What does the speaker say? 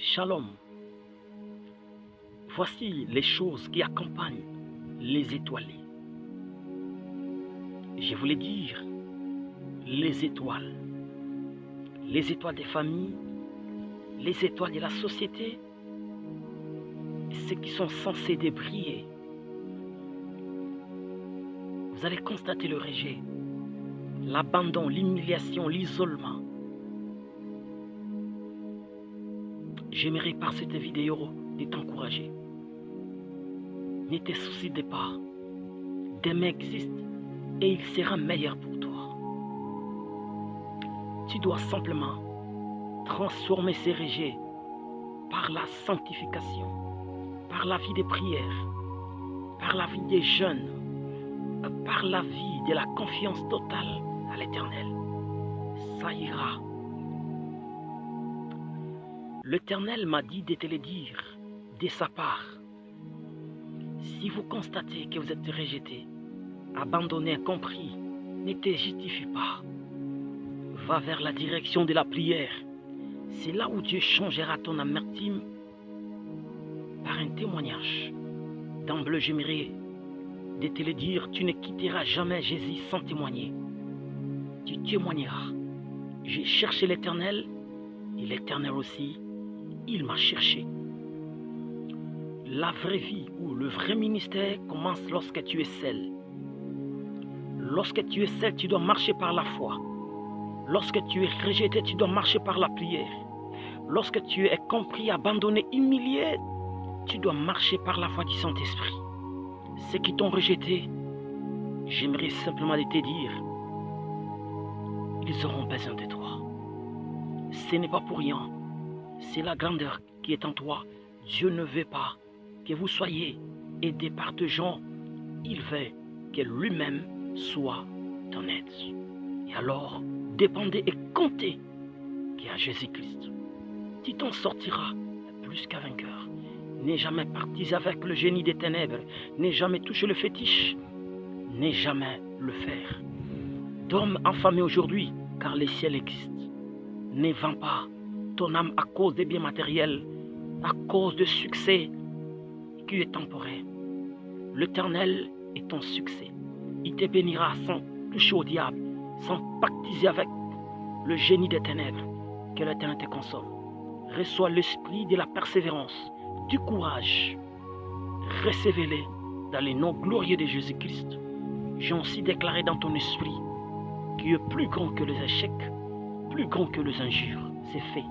Shalom. Voici les choses qui accompagnent les étoilés. Je voulais dire les étoiles des familles, les étoiles de la société, ceux qui sont censés de briller. Vous allez constater le rejet, l'abandon, l'humiliation, l'isolement. J'aimerais par cette vidéo de t'encourager. Ne te soucie pas. Demain existe et il sera meilleur pour toi. Tu dois simplement transformer ces rejets par la sanctification, par la vie de prière, par la vie des jeunes, par la vie de la confiance totale à l'Éternel. Ça ira. L'Éternel m'a dit de te le dire de sa part. Si vous constatez que vous êtes rejeté, abandonné, incompris, ne te justifie pas. Va vers la direction de la prière. C'est là où Dieu changera ton amertume par un témoignage. D'emblée, j'aimerais de te le dire, tu ne quitteras jamais Jésus sans témoigner. Tu témoigneras. J'ai cherché l'Éternel et l'Éternel aussi, il m'a cherché. La vraie vie ou le vrai ministère commence lorsque tu es seul. Lorsque tu es seul, tu dois marcher par la foi. Lorsque tu es rejeté, tu dois marcher par la prière. Lorsque tu es compris, abandonné, humilié, tu dois marcher par la foi du Saint-Esprit. Ceux qui t'ont rejeté, j'aimerais simplement te dire, ils auront besoin de toi. Ce n'est pas pour rien. C'est la grandeur qui est en toi. Dieu ne veut pas que vous soyez aidés par des gens. Il veut que lui-même soit ton aide. Et alors, dépendez et comptez qu'il y a Jésus-Christ. Tu t'en sortiras plus qu'un vainqueur. N'aie jamais parti avec le génie des ténèbres. N'aie jamais touché le fétiche. N'aie jamais le faire. Dorme affamé aujourd'hui, car le ciel existe. Ne vends pas ton âme à cause des biens matériels, à cause de succès qui est temporaire. L'Éternel est ton succès. Il te bénira sans toucher au diable, sans pactiser avec le génie des ténèbres. Que l'Éternel te console. Reçois l'esprit de la persévérance, du courage. Recevez-les dans le nom glorieux de Jésus-Christ. J'ai aussi déclaré dans ton esprit qui est plus grand que les échecs, plus grand que les injures. C'est fait.